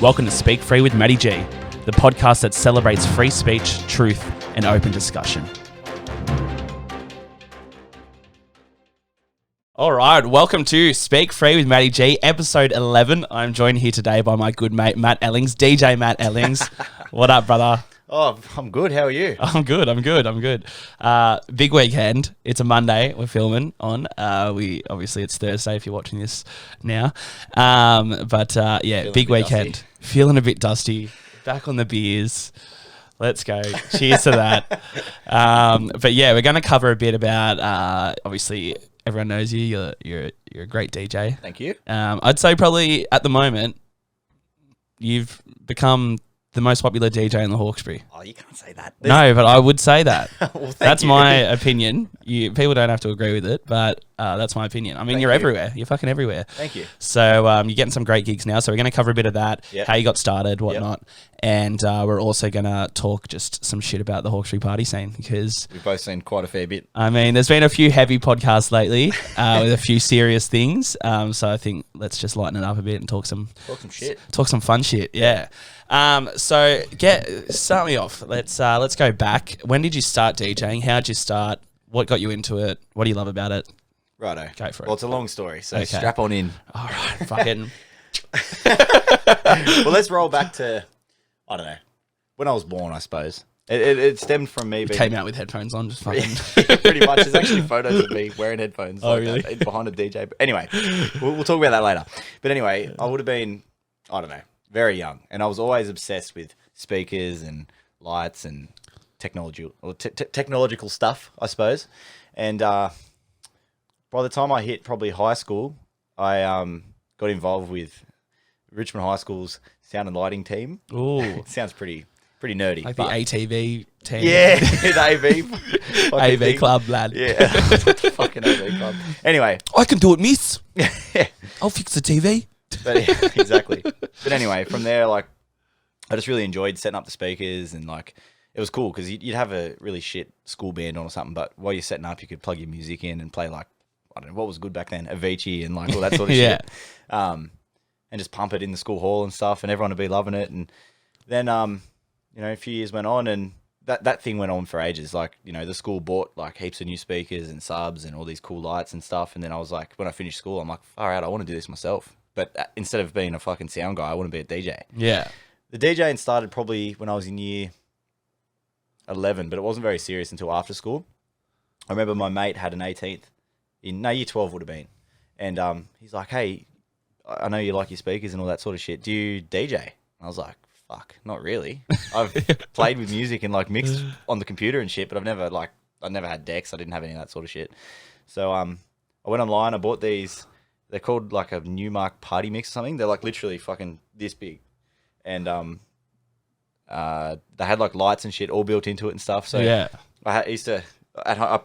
Welcome to Speak Free with Matty G, the podcast that celebrates free speech, truth, and open discussion. All right, welcome to Speak Free with Matty G, episode 11. I'm joined here today by my good mate, Matt Ellings, DJ Matt Ellings. What up, brother? Oh, I'm good. How are you? I'm good. Big weekend. It's a Monday. We're filming on. Obviously it's Thursday if you're watching this now. Big weekend. Dusty. Feeling a bit dusty. Back on the beers. Let's go. Cheers to that. We're going to cover a bit about. Obviously, everyone knows you. You're a great DJ. Thank you. I'd say probably at the moment you've become the most popular DJ in the Hawkesbury. Oh, you can't say that. No, but I would say that. Well, that's my opinion. People don't have to agree with it, but that's my opinion. I mean, you're everywhere. You're fucking everywhere. Thank you. So you're getting some great gigs now. So we're going to cover a bit of that, how you got started, whatnot. And we're also going to talk just some shit about the Hawkesbury party scene because we've both seen quite a fair bit. I mean, there's been a few heavy podcasts lately with a few serious things. So I think let's just lighten it up a bit and talk some shit. Talk some fun shit. Yeah. Start me off. Let's go back. When did you start DJing? How'd you start? What got you into it? What do you love about it? Righto. Go for it. Well, it's a long story, so Okay. strap on in. All right, fucking. Well, let's roll back to, I don't know, when I was born, I suppose. It stemmed from me being... Came out with headphones on, just fucking. Pretty much. There's actually photos of me wearing headphones. Oh, really? That, behind a DJ. But anyway, we'll talk about that later. But anyway, I would have been, I don't know, very young. And I was always obsessed with speakers and lights and technological stuff, I suppose. And by the time I hit probably high school, I got involved with Richmond High School's sound and lighting team. Ooh. It sounds pretty nerdy. Like the ATV team. Yeah, the AV. AV club, lad. Yeah, fucking AV club. Anyway. I can do it, miss. I'll fix the TV. But yeah, exactly. But anyway, from there, like, I just really enjoyed setting up the speakers and, like, it was cool because you'd have a really shit school band on or something, but while you're setting up, you could plug your music in and play, like, I don't know, what was good back then? Avicii and, like, all that sort of shit. And just pump it in the school hall and stuff, and everyone would be loving it. And then, a few years went on, and that thing went on for ages. Like, the school bought, like, heaps of new speakers and subs and all these cool lights and stuff. And then I was like, when I finished school, I'm like, far out, I want to do this myself. But instead of being a fucking sound guy, I want to be a DJ. Yeah. The DJing started probably when I was in year 11, but it wasn't very serious until after school. I remember my mate had an 18th year 12 would have been. And he's like, hey, I know you like your speakers and all that sort of shit. Do you DJ? And I was like, fuck, not really. I've played with music and, like, mixed on the computer and shit, but I never had decks. I didn't have any of that sort of shit. So I went online. I bought these. They're called, like, a Newmark Party Mix or something. They're, like, literally fucking this big. And they had, like, lights and shit all built into it and stuff. So yeah. I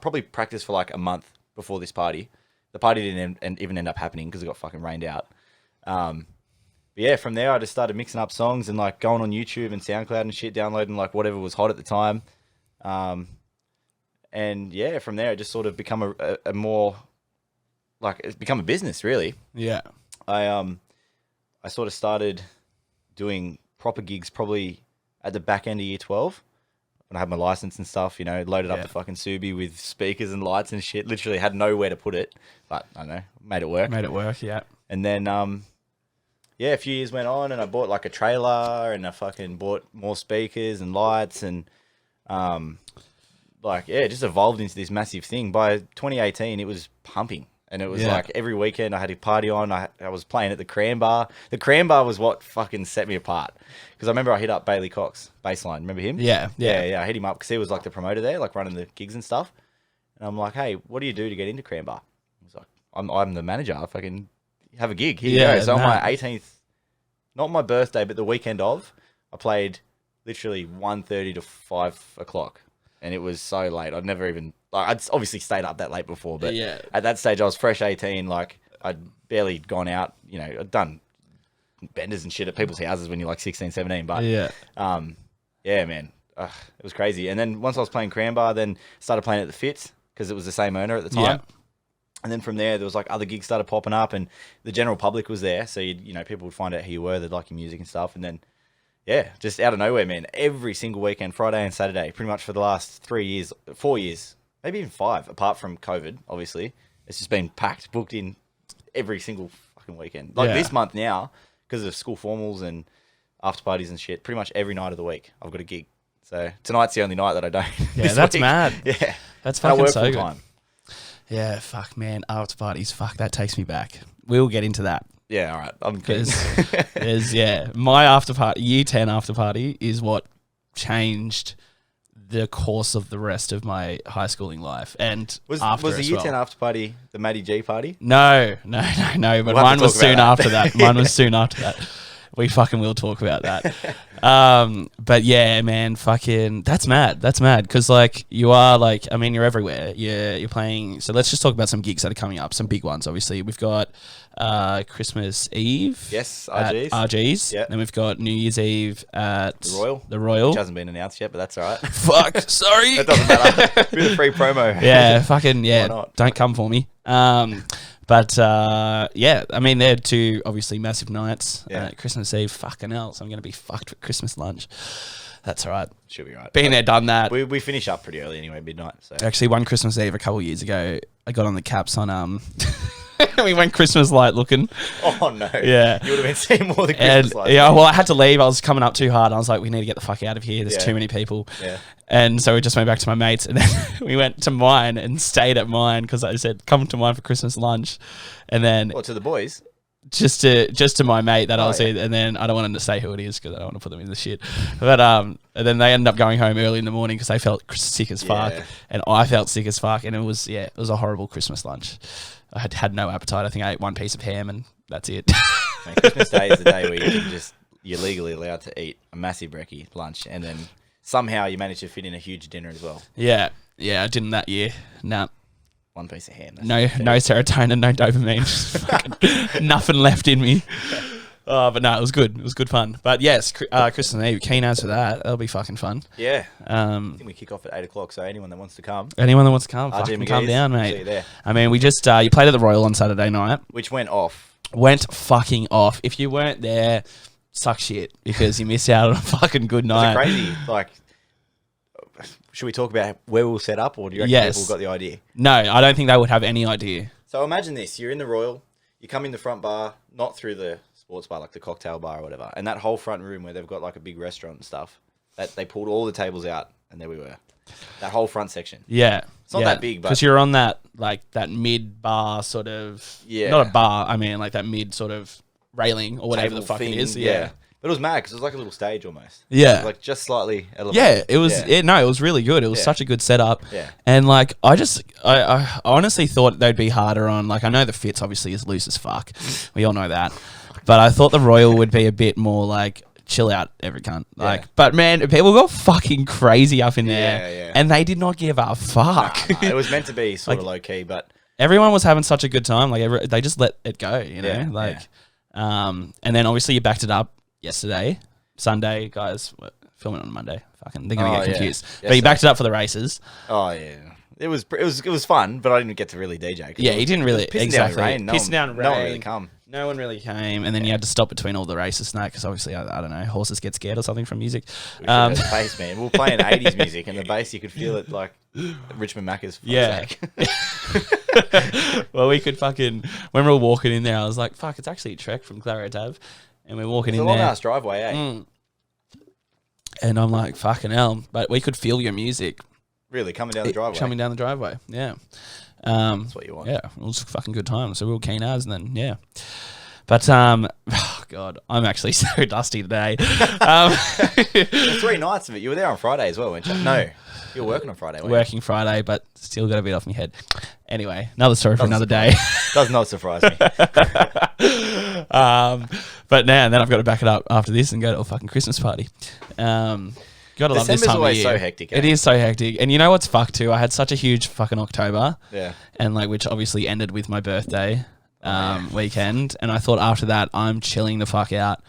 probably practiced for, like, a month before this party. The party didn't even end up happening because it got fucking rained out. But yeah, from there I just started mixing up songs and, like, going on YouTube and SoundCloud and shit, downloading, like, whatever was hot at the time. And yeah, from there it just sort of become a more, like, it's become a business, really. Yeah. I sort of started doing proper gigs probably at the back end of year 12 when I had my license and stuff, loaded up the fucking Subi with speakers and lights and shit. Literally had nowhere to put it, but I don't know, made it work. Yeah. And then, a few years went on and I bought, like, a trailer and I fucking bought more speakers and lights and, it just evolved into this massive thing. By 2018, it was pumping. And it was like every weekend I had a party on. I was playing at the Cram Bar. The Cram Bar was what fucking set me apart. Because I remember I hit up Bailey Cox, Baseline. Remember him? Yeah. I hit him up because he was, like, the promoter there, like, running the gigs and stuff. And I'm like, hey, what do you do to get into Cram Bar? He's like, I'm the manager. I fucking have a gig. Here you go. So on my 18th, not my birthday, but the weekend of, I played literally 1:30 to 5 o'clock. And it was so late. I'd never even... I'd obviously stayed up that late before, but at that stage I was fresh 18. Like, I'd barely gone out. I'd done benders and shit at people's houses when you're like 16, 17. But man, it was crazy. And then once I was playing Cram Bar, then started playing at the Fitz because it was the same owner at the time. And then from there was like other gigs started popping up, and the general public was there. So people would find out who you were, they'd like your music and stuff. And then just out of nowhere, man, every single weekend, Friday and Saturday, pretty much for the last 4 years, maybe even 5, apart from COVID, obviously, it's just been packed, booked in every single fucking weekend. Like this month now, because of school formals and after parties and shit, pretty much every night of the week I've got a gig. So tonight's the only night that I don't. Yeah, that's week. mad. Yeah, that's fucking so good. Time. Yeah, fuck, man. After parties, fuck, that takes me back. We'll get into that. Yeah, all right. I'm good. My after party, year 10 after party is what changed the course of the rest of my high schooling life. And was the year 10 after party the Matty G party? No. But mine was soon after that. Mine was soon after that. We fucking will talk about that. But yeah, man, fucking, that's mad. That's mad. Because, like, you are, like, I mean, you're everywhere. You're playing. So let's just talk about some gigs that are coming up. Some big ones, obviously. We've got Christmas Eve. Yes, RG's. RG's. Yep. Then we've got New Year's Eve at The Royal. Which hasn't been announced yet, but that's all right. Fuck, sorry. That doesn't matter. Bit of free promo. Yeah, fucking, yeah. Don't come for me. But I mean, they're two obviously massive nights. Yeah. Christmas Eve, fucking hell. So I'm going to be fucked for Christmas lunch. That's all right. Should be right. Been there, done that. We finish up pretty early anyway, midnight. So actually, one Christmas Eve a couple of years ago, I got on the caps on we went Christmas light looking. Oh no! Yeah, you would have been seeing more than Christmas light. Yeah, well, I had to leave. I was coming up too hard. I was like, we need to get the fuck out of here. There's too many people. Yeah. And so we just went back to my mates, and then we went to mine and stayed at mine because I said, "Come to mine for Christmas lunch," and then to the boys. Just to my mate that I was with, and then I don't want him to say who it is because I don't want to put them in the shit. But and then they ended up going home early in the morning because they felt sick as fuck, and I felt sick as fuck, and it was a horrible Christmas lunch. I had no appetite. I think I ate one piece of ham and that's it. Man, Christmas Day is the day where you're legally allowed to eat a massive brekkie lunch, and then somehow you manage to fit in a huge dinner as well. Yeah, I didn't that year. Nah. One piece of ham. No serotonin, no dopamine. Just fucking nothing left in me. But no, it was good. It was good fun. But yes, Christmas Eve, keen as for that. That'll be fucking fun. Yeah. I think we kick off at 8 o'clock, so anyone that wants to come. Fucking come down, mate. See you there. I mean, we just, you played at the Royal on Saturday night. Which went off. Went fucking off. If you weren't there, suck shit, because you missed out on a fucking good night. It was crazy, like... Should we talk about where we'll set up, or do you reckon people got the idea? No, I don't think they would have any idea. So imagine this. You're in the Royal. You come in the front bar, not through the sports bar, like the cocktail bar or whatever. And that whole front room where they've got like a big restaurant and stuff, that they pulled all the tables out, and there we were. That whole front section. Yeah. It's not that big, but... Because you're on that, like, that mid-bar sort of... Yeah. Not a bar, I mean, like that mid sort of railing or whatever the fuck it is. Yeah. But it was mad because it was like a little stage almost. Yeah. It was like just slightly elevated. Yeah, it was. Yeah. It was really good. It was such a good setup. Yeah. And like, I honestly thought they'd be harder on. Like, I know the Fitz obviously is loose as fuck. We all know that. But I thought the Royal would be a bit more like chill out, every cunt. Like, but man, people got fucking crazy up in there. Yeah. And they did not give a fuck. Nah, it was meant to be sort of low key, but everyone was having such a good time. Like, they just let it go. You know, and then obviously you backed it up yesterday. Sunday, guys, filming on Monday. Fucking, they're gonna get confused. Yeah. But he backed it up for the races. Oh yeah, it was fun, but I didn't get to really DJ. Yeah, he didn't really pissing down rain. Pissing down rain. No one really come. No one really came, and then you had to stop between all the races and that because obviously I don't know, horses get scared or something from music. The bass, man. We were playing 80s music, and the bass you could feel it like Richmond Macca's. Well, we could fucking when we were walking in there, I was like, "Fuck, it's actually a trek from Claret Ave." And we're walking in there. It's a long ass driveway, eh? And I'm like, fucking hell. But we could feel your music. Really? Coming down the driveway? Coming down the driveway, yeah. That's what you want. Yeah, it was a fucking good time. So we were keen as, and then, yeah. But, oh, God, I'm actually so dusty today. 3 nights of it. You were there on Friday as well, weren't you? No. You were working on Friday, weren't you? Working Friday, but still got a bit off my head. Anyway, another story for another day. Does not surprise me. But now and then I've got to back it up after this and go to a fucking Christmas party. Gotta love this time of year. So hectic. Eh? It is so hectic. And you know what's fucked too? I had such a huge fucking October. Yeah. And like, which obviously ended with my birthday weekend. And I thought after that, I'm chilling the fuck out.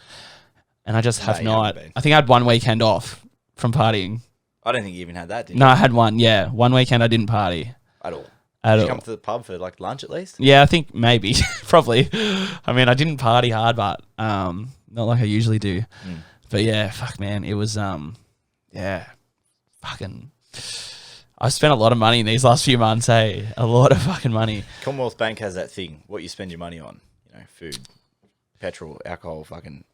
And I just have not. I think I had one weekend off from partying. I don't think you even had that, did you? No, I had one. Yeah. One weekend I didn't party. At all. Did you all. come to the pub for like lunch at least? Yeah, I think maybe, probably. I mean, I didn't party hard, but not like I usually do. But yeah, fuck, man, it was yeah, fucking. I spent a lot of money in these last few months. Hey, a lot of fucking money. Commonwealth Bank has that thing. What you spend your money on, food, petrol, alcohol, fucking.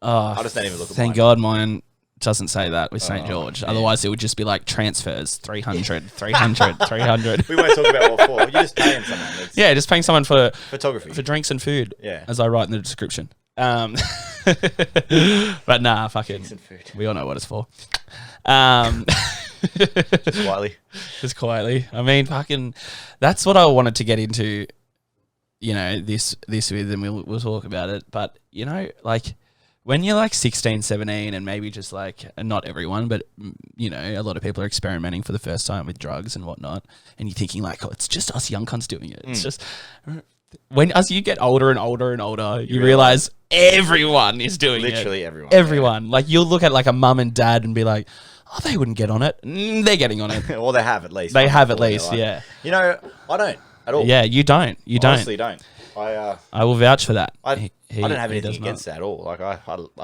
Oh, I just don't even look at thank mine. God mine doesn't say that with St. George. Man. Otherwise, it would just be like transfers, 300, 300, 300. We won't talk about what for. You're just paying someone. Yeah, just paying someone for photography, for drinks and food. Yeah, as I write in the description. But nah, fucking. drinks and food. We all know what it's for. Just quietly. Just quietly. I mean, fucking. That's what I wanted to get into. This with, and we'll talk about it. But like. When you're like 16, 17 and maybe just like, not everyone, but a lot of people are experimenting for the first time with drugs and whatnot. And you're thinking like, oh, it's just us young cunts doing it. It's just, as you get older and older and older, you realize everyone is doing it. Literally everyone. Everyone. Yeah. Like you'll look at like a mum and dad and be like, oh, they wouldn't get on it. They're getting on it. Or they have at least. They have at least, yeah. I don't at all. Yeah, you don't. You honestly don't. I will vouch for that. I don't have anything against that at all. Like I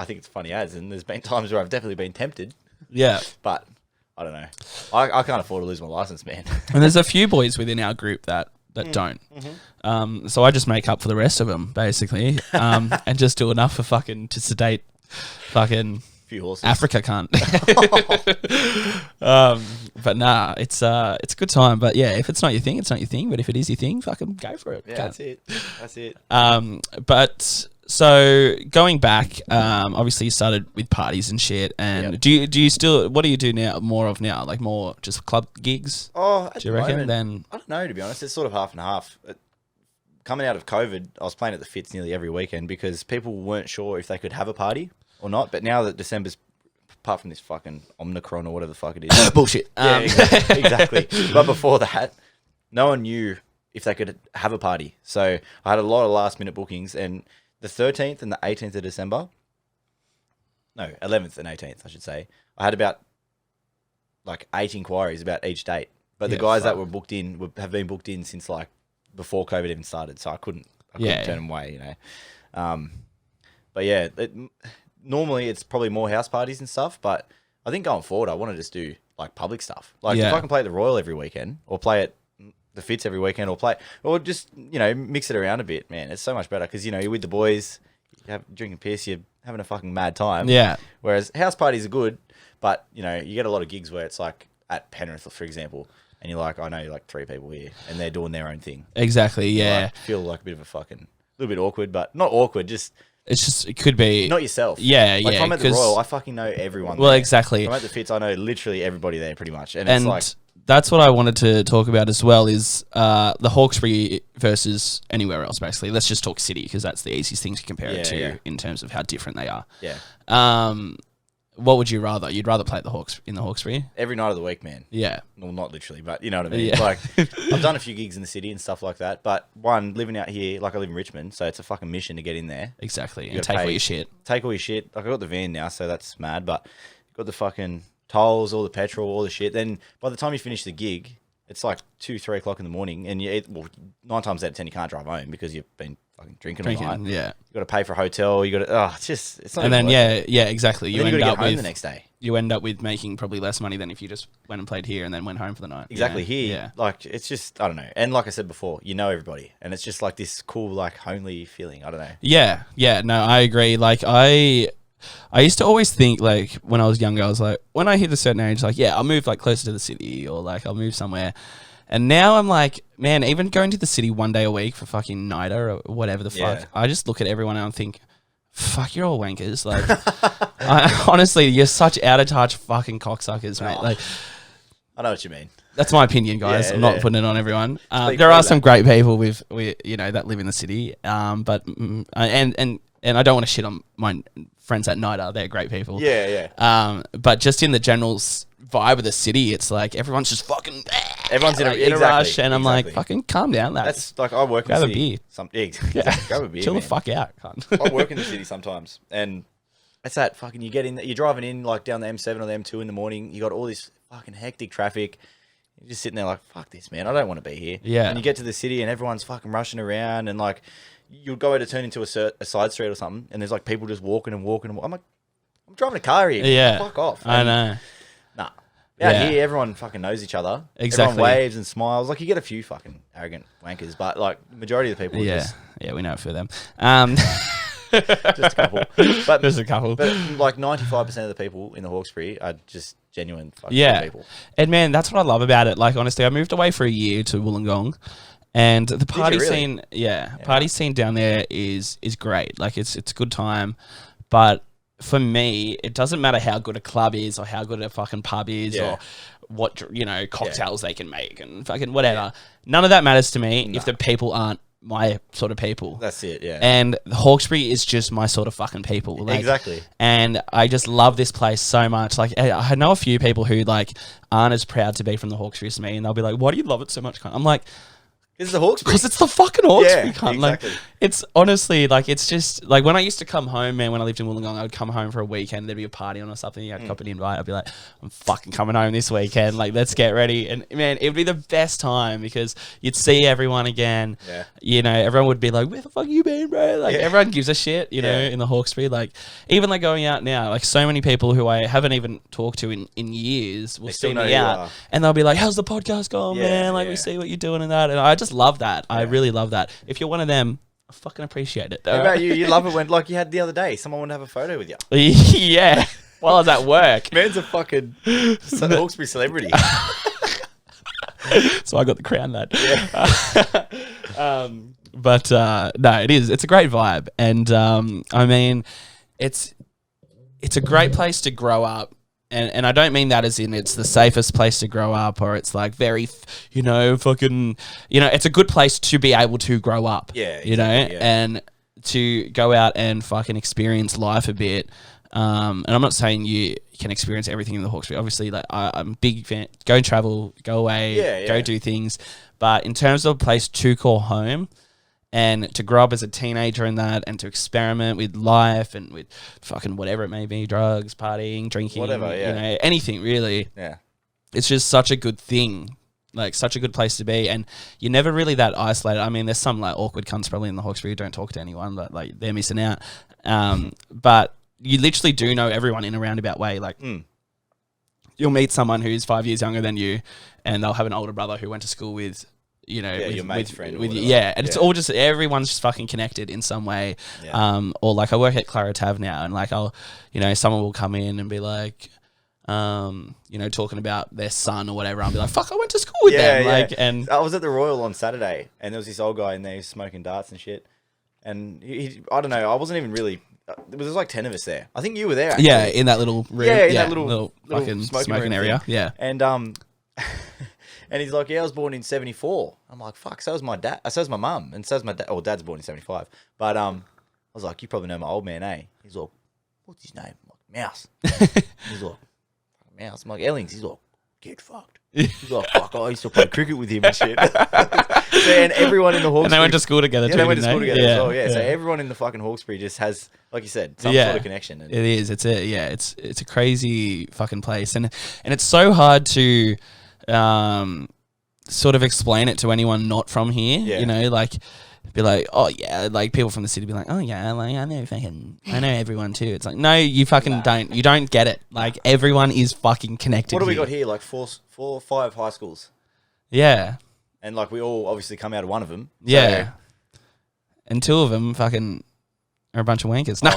think it's funny ads, and there's been times where I've definitely been tempted. Yeah, but I don't know. I can't afford to lose my license, man. And there's a few boys within our group that don't. Mm-hmm. So I just make up for the rest of them basically, and just do enough for fucking to sedate fucking. Few horses. Africa can't. But nah, it's a good time. But yeah, if it's not your thing, it's not your thing. But if it is your thing, fucking go for it. Yeah, that's it. That's it. But so going back, obviously you started with parties and shit. And do you still? What do you do now? More of now, like more just club gigs? Oh, do you reckon? Then I don't know. To be honest, it's sort of half and half. Coming out of COVID, I was playing at the Fitz nearly every weekend because people weren't sure if they could have a party or not. But now that December's, apart from this fucking Omicron or whatever the fuck it is. Bullshit. Yeah, exactly. But before that, no one knew if they could have a party. So I had a lot of last minute bookings, and the 13th and the 18th of December, no, 11th and 18th, I should say, I had about like 8 inquiries about each date. But the guys that were booked in have been booked in since like before COVID even started. So I couldn't turn them away, But yeah, normally it's probably more house parties and stuff, but I think going forward, I want to just do like public stuff. Like if I can play at the Royal every weekend or play at the Fitz every weekend or just, mix it around a bit, man, it's so much better because, you're with the boys, you're drinking piss, you're having a fucking mad time. Yeah. Whereas house parties are good, but, you get a lot of gigs where it's like at Penrith, for example, and you're like, I know like 3 people here and they're doing their own thing. Exactly, yeah. Feel like a bit of a fucking, little bit awkward, but not awkward, just... It could be... Not yourself. Yeah, like, if I'm at the Royal, I fucking know everyone Well, there. exactly. If I'm at the Fitz, I know literally everybody there pretty much. And it's like... that's what I wanted to talk about as well is the Hawkesbury versus anywhere else, basically. Let's just talk city because that's the easiest thing to compare it to in terms of how different they are. Yeah. What would you rather? You'd rather play at in the Hawkesbury? Every night of the week, man. Yeah. Well, not literally, but you know what I mean? Yeah. Like, I've done a few gigs in the city and stuff like that, but living out here, like I live in Richmond, so it's a fucking mission to get in there. Exactly. And take all your shit. Take all your shit. Like, I got the van now, so that's mad, but got the fucking tolls, all the petrol, all the shit. Then by the time you finish the gig, it's like 2, 3 o'clock in the morning, and 9 times out of 10 you can't drive home because you've been fucking drinking all night. Yeah. You got to pay for a hotel. You got to. It's not. And then exactly. You end up with the next day. You end up with making probably less money than if you just went and played here and then went home for the night. Exactly here. Like it's just I don't know. And like I said before, everybody, and it's just like this cool like homely feeling. I don't know. Yeah. No, I agree. Like I used to always think like when I was younger, I was like when I hit a certain age, like I'll move like closer to the city or like I'll move somewhere. And now I'm like, man, even going to the city one day a week for fucking NIDA or whatever the fuck, I just look at everyone and I think, fuck, you're all wankers. Like, honestly, you're such out of touch fucking cocksuckers, mate. Like, I know what you mean. That's my opinion, guys. I'm not putting it on everyone. There are some great people with that live in the city. But and I don't want to shit on my friends at NIDA. They're great people. Yeah. But just in the general vibe of the city, it's like everyone's just fucking. Everyone's in a rush, and I'm like, fucking calm down, lads. That's like I work in the city. Grab a beer. Grab a beer. Chill man. the fuck out, cunt. I work in the city sometimes, and it's that fucking. You get in, you're driving in like down the M7 or the M2 in the morning. You got all this fucking hectic traffic. You're just sitting there like, fuck this, man. I don't want to be here. Yeah. And you get to the city and everyone's fucking rushing around and like you'll go to turn into a side street or something and there's like people just walking and walking. I'm like, I'm driving a car here. Yeah. Fuck off. I know. Nah. Out here, everyone fucking knows each other. Exactly. Everyone waves and smiles. Like you get a few fucking arrogant wankers, but like the majority of the people are just... Yeah, we know it for them. Just a couple. But, Just a couple. But like 95% of the people in the Hawkesbury are just genuine fucking people. And man, that's what I love about it. Like honestly, I moved away for a year to Wollongong, and the party scene, party scene down there is great. Like it's a good time, but for me, it doesn't matter how good a club is or how good a fucking pub is or what cocktails they can make and fucking whatever. None of that matters to me if the people aren't my sort of people. That's it, yeah. And Hawkesbury is just my sort of fucking people. Like, exactly. And I just love this place so much. Like, I know a few people who like aren't as proud to be from the Hawkesbury as me, and they'll be like, "Why do you love it so much?" I'm like, "It's the Hawkesbury." Because it's the fucking Hawkesbury, cunt. Exactly. Like, it's honestly, like, it's just, like, when I used to come home, man, when I lived in Wollongong, I would come home for a weekend, there'd be a party on or something, I'd cop an invite, I'd be like, I'm fucking coming home this weekend, like, let's get ready. And, man, it would be the best time, because you'd see everyone again. Yeah. You know, everyone would be like, where the fuck you been, bro? Like, everyone gives a shit, you know, in the Hawkesbury. Like, even, like, going out now, like, so many people who I haven't even talked to in years will see me out, and they'll be like, how's the podcast going, man? Like, we see what you're doing and that. And I just love that. I really love that. If you're one of them, I fucking appreciate it. What about you? You love it when, like you had the other day, someone wanted to have a photo with you. Yeah. While I was at work. Man's a fucking Hawkesbury celebrity. So I got the crown, lad. Yeah. But no, it is. It's a great vibe. And I mean, it's a great place to grow up. And I don't mean that as in it's the safest place to grow up or it's like very, it's a good place to be able to grow up. Yeah. And to go out and fucking experience life a bit. And I'm not saying you can experience everything in the Hawkesbury. Obviously, like I'm a big fan. Go travel, go away, go do things. But in terms of a place to call home, and to grow up as a teenager in that and to experiment with life and with fucking whatever it may be, drugs, partying, drinking, whatever, anything really. Yeah. It's just such a good thing, like such a good place to be. And you're never really that isolated. I mean, there's some like awkward cunts probably in the Hawkesbury who don't talk to anyone, but like they're missing out. But you literally do know everyone in a roundabout way. Like you'll meet someone who's 5 years younger than you and they'll have an older brother who went to school with, your mate's friend. And it's all just, everyone's just fucking connected in some way. Yeah. Or like I work at Clara Tav now and like someone will come in and be like, talking about their son or whatever. I'll be like, fuck, I went to school with them. Yeah. Like, and I was at the Royal on Saturday and there was this old guy in there smoking darts and shit. And he I don't know, I wasn't even really, there was like 10 of us there. I think you were there. Actually. Yeah, in that little room. Yeah, in that little fucking smoking area. Thing. Yeah. And and he's like, I was born in 74. I'm like, fuck, so was my dad. So was my mum. And so was my dad. Oh, dad's born in 75. But I was like, you probably know my old man, eh? He's like, what's his name? I'm like, Mouse. He's like, Mouse. I'm like, Ellings. He's like, get fucked. He's like, fuck, I used to play cricket with him and shit. And everyone in the Hawkesbury. And they went to school together too, they went to school together as well, yeah. So everyone in the fucking Hawkesbury just has, like you said, some sort of connection. And it is. It's a crazy fucking place. And it's so hard to sort of explain it to anyone not from here, like be like, oh yeah, like people from the city be like, oh yeah, like I know everyone too. It's like, no, you fucking don't. You don't get it. Like everyone is fucking connected. What do we got here? Like four or five high schools. Yeah. And like we all obviously come out of one of them. Yeah. And two of them fucking are a bunch of wankers. No,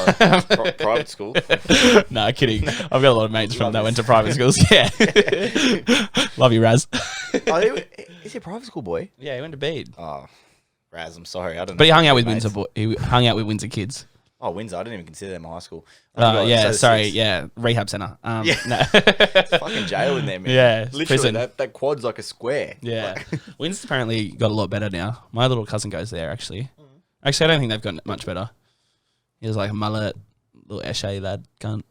private school. No, kidding. I've got a lot of mates from that went to private schools. Yeah. Love you, Raz. Is he a private school boy? Yeah, he went to Bede. Oh, Raz, I'm sorry, I don't know. But he hung out with Windsor He hung out with Windsor kids. Oh, Windsor, I didn't even consider them high school. Rehab centre. No. It's fucking jail in there, man. Yeah, literally, that quad's like a square. Yeah. Windsor's apparently got a lot better now. My little cousin goes there, actually. Actually, I don't think they've gotten much better. He was like a mullet, little Eshe lad, cunt.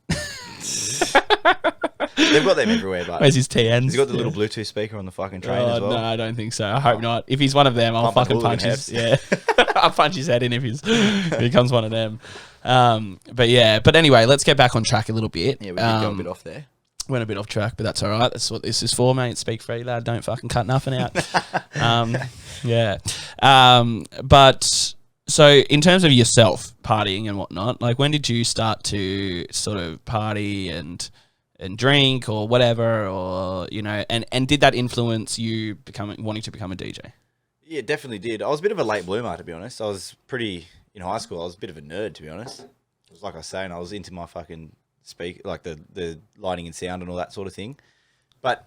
They've got them everywhere, but where's his TNs? He's got the little Bluetooth speaker on the fucking train as well. No, I don't think so. I hope not. If he's one of them, I'll fucking punch his I'll punch his head in if he becomes one of them. But anyway, let's get back on track a little bit. Yeah, we did go a bit off there. Went a bit off track, but that's all right. That's what this is for, mate. Speak free, lad. Don't fucking cut nothing out. Yeah. But so in terms of yourself partying and whatnot, like when did you start to sort of party and drink or whatever, or and did that influence you wanting to become a DJ? Yeah, definitely did. I was a bit of a late bloomer, to be honest. I was in high school. I was a bit of a nerd, to be honest. It was like I was saying, I was into my fucking like the lighting and sound and all that sort of thing. But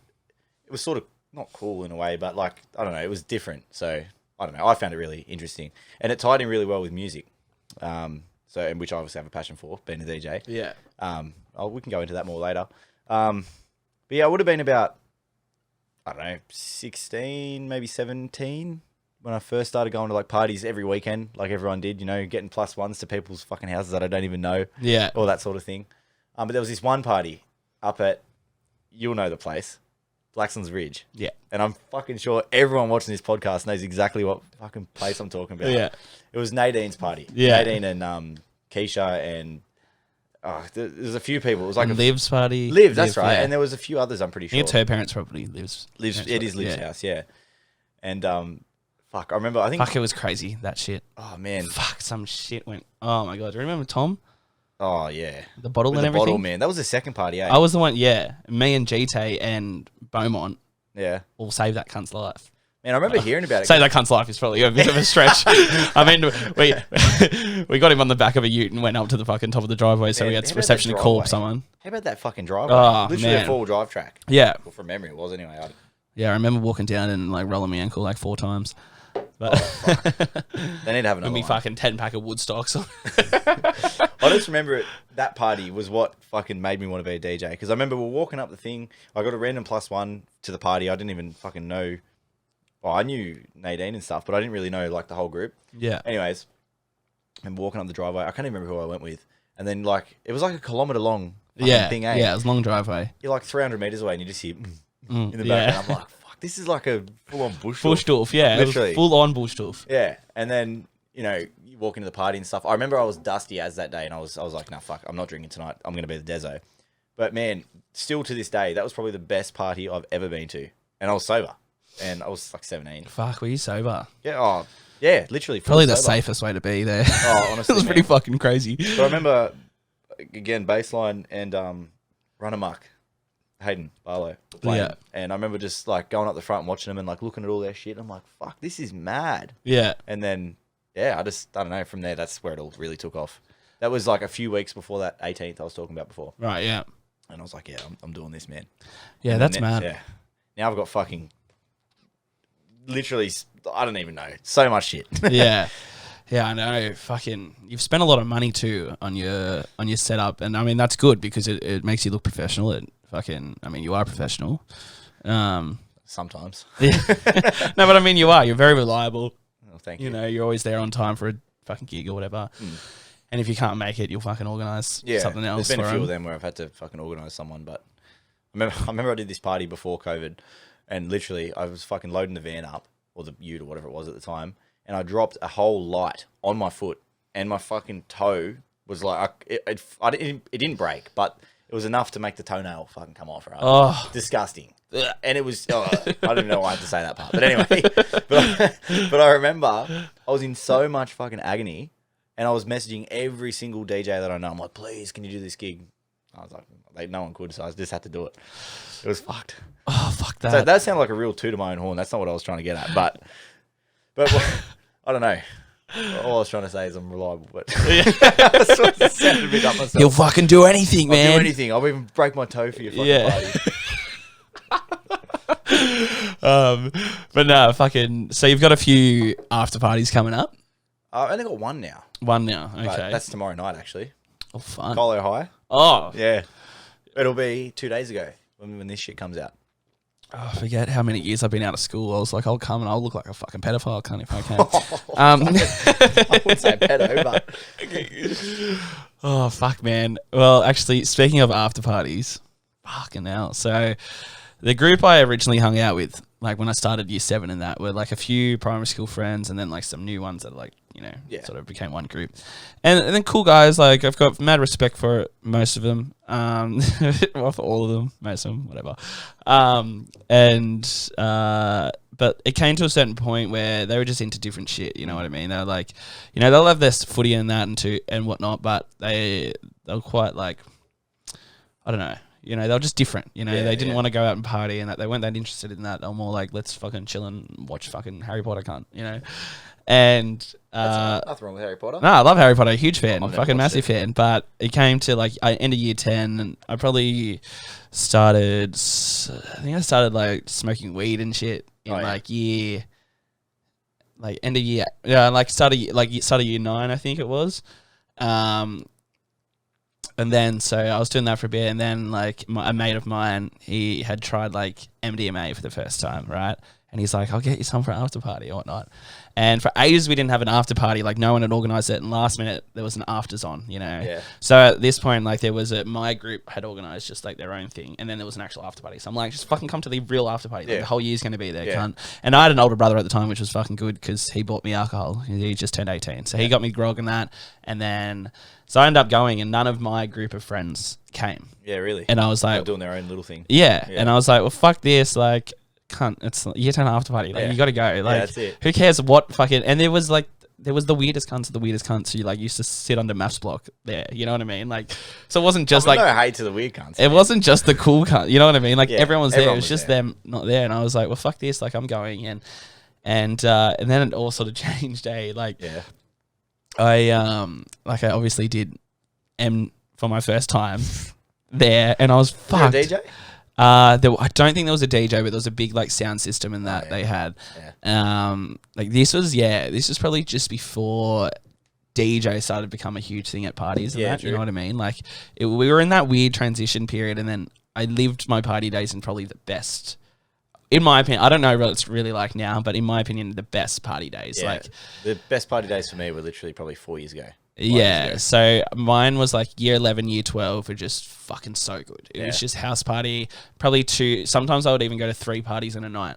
it was sort of not cool in a way, but like, I don't know, it was different. So I don't know. I found it really interesting, and it tied in really well with music. Which I obviously have a passion for, being a DJ. Yeah. We can go into that more later. But yeah, I would have been about, I don't know, 16, maybe 17 when I first started going to like parties every weekend, like everyone did, getting +1s to people's fucking houses that I don't even know. Yeah. All that sort of thing. But there was this one party up at, you'll know the place, Blackson's Ridge. Yeah. And I'm fucking sure everyone watching this podcast knows exactly what fucking place I'm talking about. Yeah. It was Nadine's party. Yeah. Nadine and Keisha and there's a few people. It was like Liv's party. Liv, that's right. Yeah. And there was a few others, I'm pretty sure. It's her parents probably Liv's. It is Liv's house, yeah. And I remember, Fuck, it was crazy, that shit. Oh man. Fuck, some shit went. Oh my god. Do you remember Tom? Oh yeah. The bottle With and the everything? bottle, man. That was the second party, eh? I was the one, yeah. Me and GT and Beaumont Yeah. all saved that cunt's life. Man, I remember hearing about it. Save that cunt's life is probably a bit of a stretch. I mean, we got him on the back of a ute and went up to the fucking top of the driveway, so Man, we had how about reception that to call driveway? someone. How about that fucking driveway? Oh, Literally man. a full drive track. Yeah. Well, from memory, it was anyway. Yeah, I remember walking down and like rolling my ankle like 4 times. But They need to have another and me one. fucking 10-pack of Woodstocks. I just remember that party was what fucking made me want to be a DJ. Because I remember we were walking up the thing. I got a random +1 to the party. I didn't even fucking know. Well, I knew Nadine and stuff, but I didn't really know like the whole group. Yeah. Anyways, I'm walking up the driveway. I can't even remember who I went with. And then like, it was like a kilometre long fucking thing, eh? Yeah, it was a long driveway. You're like 300 metres away and you just hear in the back. yeah. And I'm like, fuck, this is like a full-on bush. Bushtorf, yeah. Literally. It was full on Bushtorf. Yeah, and then you walk into the party and stuff. I remember I was dusty as that day, and I was like, nah, fuck, I'm not drinking tonight. I'm gonna be the Dezo. But man, still to this day, that was probably the best party I've ever been to, and I was sober, and I was like 17. Fuck, were you sober? Yeah, yeah, literally. Probably the sober. safest way to be there. Oh, honestly, It was pretty fucking crazy. But I remember again, baseline and Run Amok. Hayden Barlow were playing. Yeah. And I remember just like going up the front and watching them and like looking at all their shit. I'm like, fuck, this is mad. Yeah. And then, yeah, I don't know. From there, that's where it all really took off. That was like a few weeks before that 18th I was talking about before. Right, yeah. And I was like, yeah, I'm doing this, man. Yeah, And that's then, mad. Yeah. Now I've got fucking, literally, I don't even know. So much shit. Yeah. Yeah, I know. Fucking, you've spent a lot of money too on your setup, and I mean that's good because it makes you look professional. You are professional. Sometimes. Yeah. No, but I mean you are. You're very reliable. Oh, thank you. You know, you're always there on time for a fucking gig or whatever. And if you can't make it, you'll fucking organise something else. There's been a few them. of them where I've had to fucking organise someone, but I remember I did this party before COVID, and literally I was fucking loading the van up, or the ute or whatever it was at the time, and I dropped a whole light on my foot, and my fucking toe was like, it didn't break, but it was enough to make the toenail fucking come off, right? Oh. Disgusting. And it was, I don't even know why I had to say that part. But anyway, but I remember I was in so much fucking agony, and I was messaging every single DJ that I know. I'm like, please, can you do this gig? I was like, no one could, so I just had to do it. It was fucked. Oh, fuck that. So that sounded like a real toot of my own horn. That's not what I was trying to get at. But I don't know. All I was trying to say is I'm reliable, but I sort of sounded a bit up myself. You'll fucking do anything, man. I'll do anything. I'll even break my toe for your fucking party. But no, fucking. So you've got a few after parties coming up. I've only got one now. One now, But okay. that's tomorrow night, actually. Oh, fun. Colo High. Oh, Yeah. It'll be 2 days ago when this shit comes out. I forget how many years I've been out of school. I was like, I'll come and I'll look like a fucking pedophile, can't if I can. I wouldn't say pedo, but... Oh, fuck, man. Well, actually, speaking of after parties, fucking hell. So, the group I originally hung out with like when I started year 7 and that were like a few primary school friends and then like some new ones that like, sort of became one group. And then cool guys, like I've got mad respect for most of them. Well, for all of them, most of them, whatever. But it came to a certain point where they were just into different shit, you know what I mean? They were like, they'll have this footy and that and whatnot, but they were quite like, I don't know. They were just different. They didn't want to go out and party and that. They weren't that interested in that. They were more like, let's fucking chill and watch fucking Harry Potter, cunt, And nothing wrong with Harry Potter. No, I love Harry Potter. Huge fan, fucking massive it. fan. But it came to like end of year 10, and I probably started. I think I started like smoking weed and shit in year, like end of year. Yeah, like started year 9, I think it was. And then, so I was doing that for a bit, and then, like, a mate of mine, he had tried, like, MDMA for the first time, right? And he's like, I'll get you some for an after party or whatnot. And for ages, we didn't have an after party. Like, no one had organised it. And last minute, there was an afters on, Yeah. So at this point, like, there was my group had organised just, like, their own thing. And then there was an actual after party. So I'm like, just fucking come to the real after party. Like, the whole year's going to be there, cunt. And I had an older brother at the time, which was fucking good because he bought me alcohol. He just turned 18. So he got me grog and that. And then, so I ended up going, and none of my group of friends came. Yeah, really? And I was like... They're doing their own little thing. Yeah. And I was like, well, fuck this. Like... Cunt, it's year 10 after party. Like, you gotta go. Like, that's it. Who cares what fucking... And there was the weirdest cunts of the weirdest cunts who, like, used to sit under maths block there. You know what I mean? Like, so it wasn't just like... no hate to the weird cunts. It wasn't just the cool cunt. You know what I mean? Like, everyone was there. It was just there. them not there. And I was like, well, fuck this. Like, I'm going. And then it all sort of changed, Like, I obviously did M for my first time there. And I was fucked. You're a DJ? I don't think there was a DJ, but there was a big like sound system in that they had. Like this was probably just before DJ started to become a huge thing at parties and that. True. You know what I mean? Like we were in that weird transition period, and then I lived my party days in probably the best, in my opinion. I don't know what it's really like now, but in my opinion, the best party days. Yeah, like the best party days for me were literally probably 4 years ago. Yeah, so mine was like year 11, year 12 were just fucking so good. It was just house party, probably 2. Sometimes I would even go to 3 parties in a night.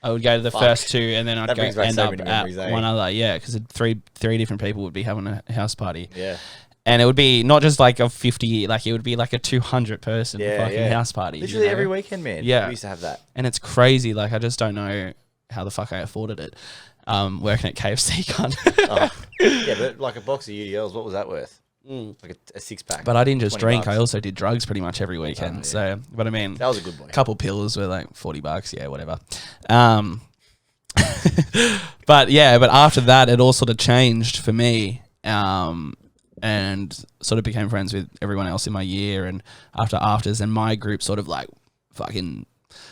I would go to the first 2, and then I'd go end up at one other. Yeah, because three different people would be having a house party. Yeah. And it would be not just like a 50, like it would be like a 200 person fucking house party. Literally every weekend, man. Yeah. We used to have that. And it's crazy. Like, I just don't know how the fuck I afforded it. Working at KFC, cunt. Yeah, but like a box of UDLs, what was that worth? Like a 6-pack. But I didn't just drink. Bucks. I also did drugs pretty much every weekend. So, but I mean, that was a good boy. A couple pills were like $40. Yeah, whatever. But after that, it all sort of changed for me. And sort of became friends with everyone else in my year. And after afters, and my group sort of like fucking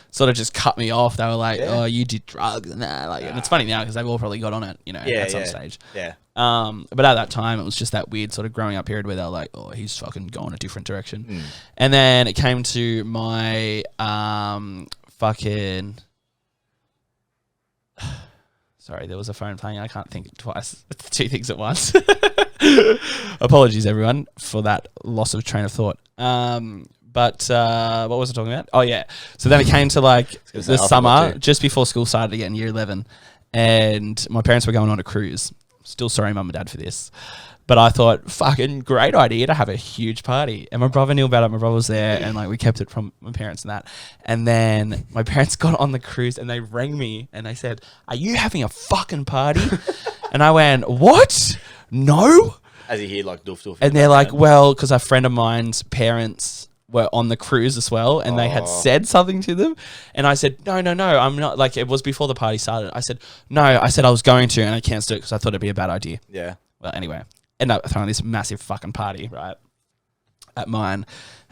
sort of just cut me off. They were like, "Oh, you did drugs and that." Like, and it's funny now because they've all probably got on it, at some stage. Yeah. But at that time, it was just that weird sort of growing up period where they were like, "Oh, he's fucking going a different direction." And then it came to my fucking. Sorry, there was a phone playing. I can't think twice. It's 2 things at once. Apologies, everyone, for that loss of train of thought. But what was I talking about? Oh, yeah. So then it came to like the summer, just before school started again, year 11. And my parents were going on a cruise. Still sorry, mum and dad, for this. But I thought, fucking great idea to have a huge party. And my brother knew about it. My brother was there, and like we kept it from my parents and that. And then my parents got on the cruise, and they rang me, and they said, "Are you having a fucking party?" And I went, "What? No." As you hear like doof doof. And they're like, "Well, because a friend of mine's parents were on the cruise as well, and they had said something to them." And I said, no, I'm not. Like, it was before the party started. I said, no, I said I was going to, and I cancelled it because I thought it'd be a bad idea. Yeah. Well, anyway, end up throwing this massive fucking party, right, at mine.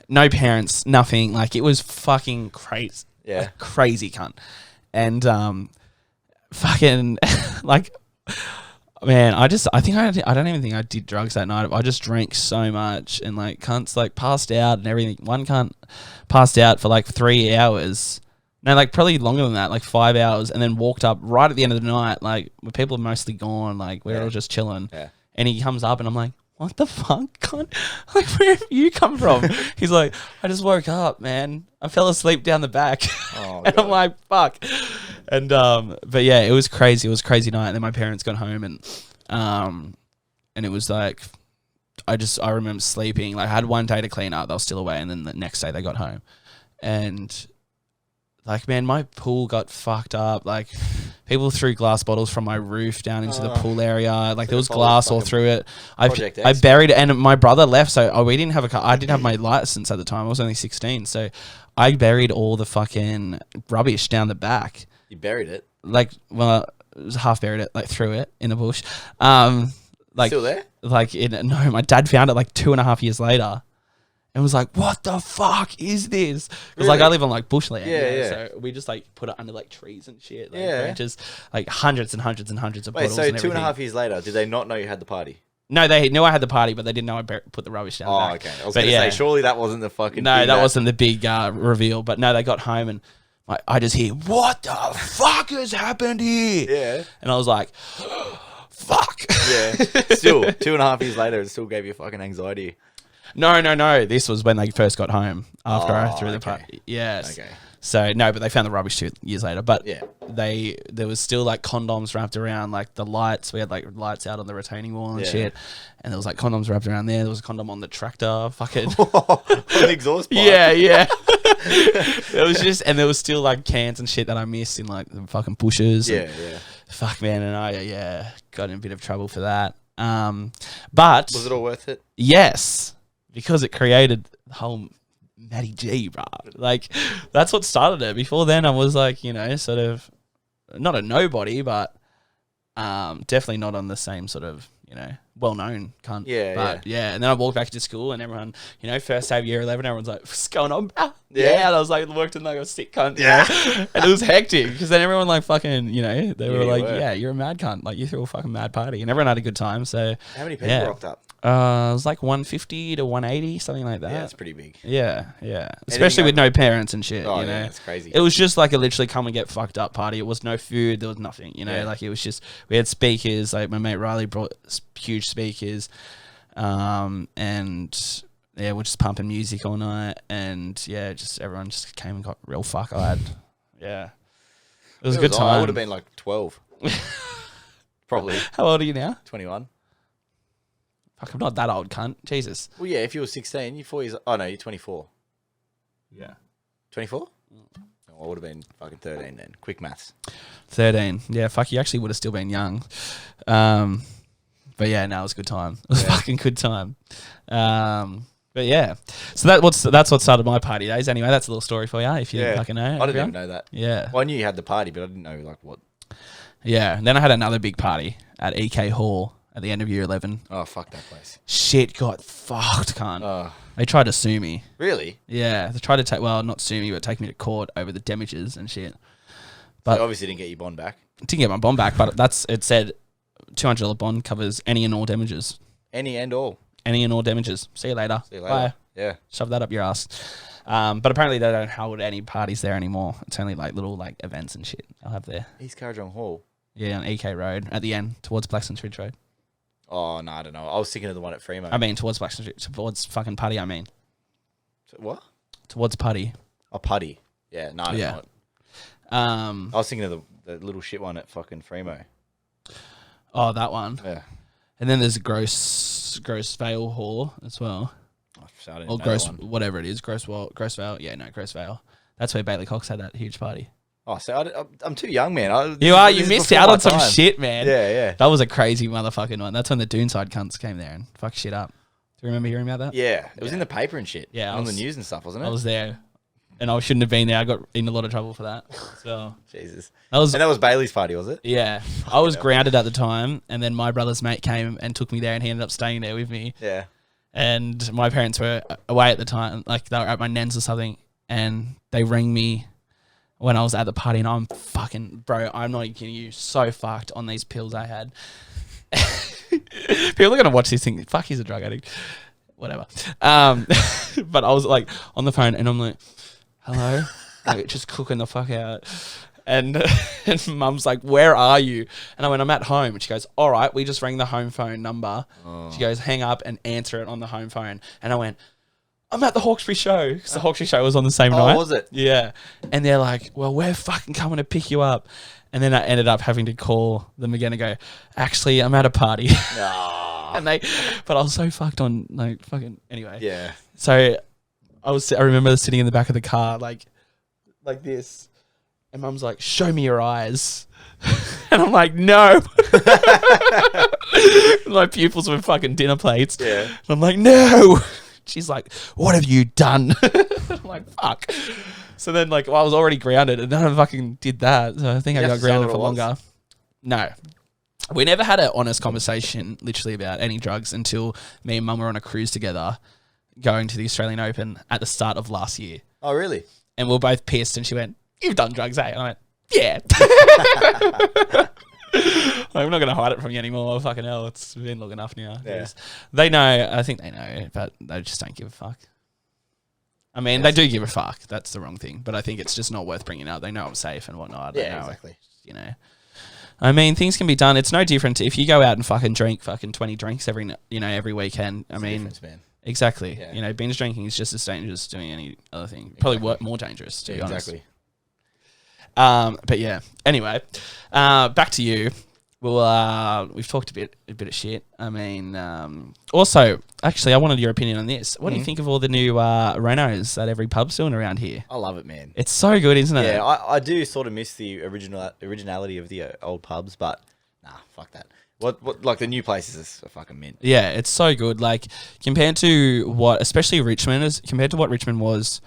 No parents, nothing. Like, it was fucking crazy. Yeah. Crazy cunt. And fucking, like... Man, I don't even think I did drugs that night. I just drank so much, and like cunts like passed out and everything. One cunt passed out for like 3 hours. No, like probably longer than that, like 5 hours, and then walked up right at the end of the night, like where people are mostly gone, like we're all just chilling. Yeah. And he comes up, and I'm like, what the fuck? Like, where have you come from? He's like, I just woke up, man. I fell asleep down the back. Oh, and God. I'm like, fuck. And, but yeah, it was crazy. It was a crazy night. And then my parents got home and it was like, I remember sleeping. Like, I had one day to clean up. They were still away. And then the next day they got home. And, like, man, my pool got fucked up. Like, people threw glass bottles from my roof down into the pool area. Like, there was glass all through it. I buried it. And my brother left. So we didn't have a car. I didn't have my license at the time. I was only 16. So I buried all the fucking rubbish down the back. You buried it? Like, well, it was half buried it, like, threw it in the bush. Like, still there? Like, no, my dad found it like 2.5 years later and was like, what the fuck is this? Because, like, I live on, like, bushland. Yeah. So we just, like, put it under, like, trees and shit. Like, branches, like, hundreds and hundreds and hundreds of Wait, bottles so and 2.5 years later, did they not know you had the party? No, they knew I had the party, but they didn't know I put the rubbish down the back. Okay. I was going to say, surely that wasn't the fucking No, that wasn't the big reveal. But, no, they got home and I just hear, what the fuck has happened here? Yeah. And I was like, fuck. Yeah. Still, 2.5 years later, it still gave you fucking anxiety. No. This was when they first got home after I threw the party. Yes. Okay. So, no, but they found the rubbish 2 years later. But Yeah. there was still, like, condoms wrapped around, like, the lights. We had, like, lights out on the retaining wall and shit. And there was, like, condoms wrapped around there. There was a condom on the tractor. Fucking. On the exhaust pipe. Yeah. It was just, and there was still, like, cans and shit that I missed in, like, the fucking bushes. Yeah. Fuck, man. And I, got in a bit of trouble for that. But. Was it all worth it? Yes. Because it created the whole Matty G, bro. Like, that's what started it. Before then, I was like, you know, sort of not a nobody, but definitely not on the same sort of, you know, well-known cunt. Yeah. And then I walked back to school and everyone, you know, first day of year 11, everyone's like, what's going on, bro? Yeah. And I was like, worked in like a sick cunt. Yeah. And it was hectic because then everyone like fucking, you know, they were like, yeah, you're a mad cunt. Like, you threw a fucking mad party and everyone had a good time. So how many people rocked up? It was like 150 to 180, something like that. Yeah, that's pretty big. Yeah. Especially with no parents and shit, Oh, you know. yeah, that's crazy. It was just like a literally come and get fucked up party. It was no food. There was nothing, you know. Like, it was just, we had speakers. Like, my mate Riley brought huge speakers. And yeah, we're just pumping music all night. And yeah, just everyone just came and got real fuck-eyed. Yeah. It was a good time. I would have been like 12. Probably. How old are you now? 21. Fuck, I'm not that old, cunt. Jesus. Well, yeah, if you were 16, you're 4 years... Oh, no, you're 24. Yeah. 24? I would have been fucking 13 then. Quick maths. 13. Yeah, fuck, you actually would have still been young. But yeah, no, it was a good time. It was a fucking good time. But yeah. So that's what started my party days. Anyway, that's a little story for you, if you didn't fucking know. I didn't even know that. Yeah. Well, I knew you had the party, but I didn't know, like, what... Yeah. And then I had another big party at EK Hall at the end of year 11. Oh, fuck that place. Shit got fucked, cunt. Oh. They tried to sue me. Really? Yeah. They tried to not sue me, but take me to court over the damages and shit. But so obviously didn't get your bond back. Didn't get my bond back, but it said $200 bond covers any and all damages. Any and all? Any and all damages. See you later. Bye. Yeah. Shove that up your ass. But apparently they don't hold any parties there anymore. It's only like little like events and shit they'll have there. East Currajong Hall? Yeah, on EK Road at the end towards Blackstone Ridge Road. Oh, no, I don't know. I was thinking of the one at Fremont. I mean towards Blackstone Ridge, towards fucking Putty, I mean. What? Towards Putty. Oh, Putty. Yeah, no, I don't know it. I was thinking of the little shit one at fucking Fremo. Oh, that one. Yeah. And then there's a Gross Vale Hall as well. Oh, so I didn't or know Gross, that one. whatever it is. Gross Vale. Yeah, no, Gross Vale. That's where Bailey Cox had that huge party. Oh, so I'm too young, man. You missed out on some shit, man. Yeah. That was a crazy motherfucking one. That's when the Doonside cunts came there and fucked shit up. Do you remember hearing about that? Yeah. It was in the paper and shit. Yeah. On the news and stuff, wasn't it? I was there. And I shouldn't have been there. I got in a lot of trouble for that. So Jesus. that was Bailey's party, was it? Yeah. I was grounded at the time, and then my brother's mate came and took me there, and he ended up staying there with me. Yeah. And my parents were away at the time, like they were at my nan's or something, and they rang me when I was at the party, and I'm fucking, bro, I'm not even kidding you, so fucked on these pills I had. People are going to watch this thing, fuck, he's a drug addict. Whatever. But I was like on the phone, and I'm like, hello? Like, just cooking the fuck out. And, and Mum's like, where are you? And I went, I'm at home. And she goes, all right, we just rang the home phone number. She goes, hang up and answer it on the home phone. And I went, I'm at the Hawkesbury show. Because the Hawkesbury show was on the same night. Oh, was it? Yeah. And they're like, well, we're fucking coming to pick you up. And then I ended up having to call them again and go, actually, I'm at a party. And but I was so fucked on, like, fucking, anyway. Yeah. So I remember sitting in the back of the car, like this. And Mum's like, show me your eyes. And I'm like, no. My pupils were fucking dinner plates. Yeah. And I'm like, no. She's like, what have you done? I'm like, fuck. So then, like, well, I was already grounded, and then I fucking did that. So I think I got grounded for longer. No. We never had an honest conversation, literally, about any drugs until me and Mum were on a cruise together going to the Australian Open at the start of last year. Oh, really? And we were both pissed, and she went, you've done drugs, eh? And I went, yeah. I'm not going to hide it from you anymore. Fucking hell, it's been long enough now. Yeah. They know. I think they know, but they just don't give a fuck. I mean, they do give a fuck. That's the wrong thing. But I think it's just not worth bringing up. They know I'm safe and whatnot. Yeah, exactly. You know. I mean, things can be done. It's no different if you go out and fucking drink fucking 20 drinks every weekend. I mean, man. Exactly. Yeah. You know, binge drinking is just as dangerous as doing any other thing. Probably more dangerous, to be honest. Exactly. But yeah. Anyway, back to you. Well, we've talked a bit of shit. I mean, also, actually, I wanted your opinion on this. What do you think of all the new Renos that every pub's doing around here? I love it, man. It's so good, isn't it? Yeah, I do sort of miss the originality of the old pubs, but nah, fuck that. What like the new places is a fucking mint. Yeah, it's so good. Like compared to what, especially Richmond is compared to what Richmond was,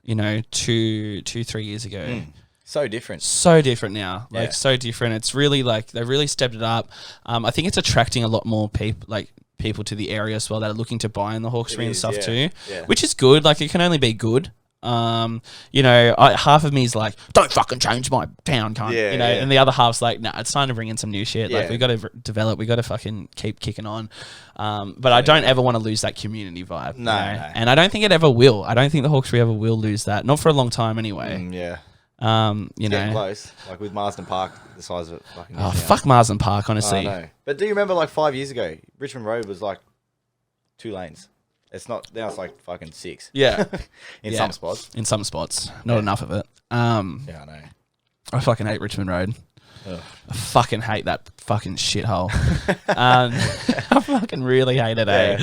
you know, 2-3 years ago. So different. So different now. Like Yeah. so different. It's really like they've really stepped it up. I think it's attracting a lot more people to the area as well that are looking to buy in the Hawkesbury and stuff too. Yeah. Which is good. Like it can only be good. You know, half of me is like, don't fucking change my town, cunt. Yeah, you know, yeah. and the other half's like, nah, it's time to bring in some new shit. Like Yeah. we got to develop, we got to fucking keep kicking on. But I don't ever want to lose that community vibe. No, you know? no. And I don't think it ever will. I don't think the Hawkesbury ever will lose that. Not for a long time anyway. Yeah. You Getting know, close. Like with Marsden Park, the size of it fucking is oh now. fuck Marsden Park, I honestly. know. But do you remember like 5 years ago, Richmond Road was like 2 lanes. It's not, now it's like fucking 6. Yeah. In Yeah. some spots. In some spots, not Yeah. enough of it. Yeah, I know. I fucking hate Richmond Road. Ugh. I fucking hate that fucking shithole. I fucking really hate it, eh?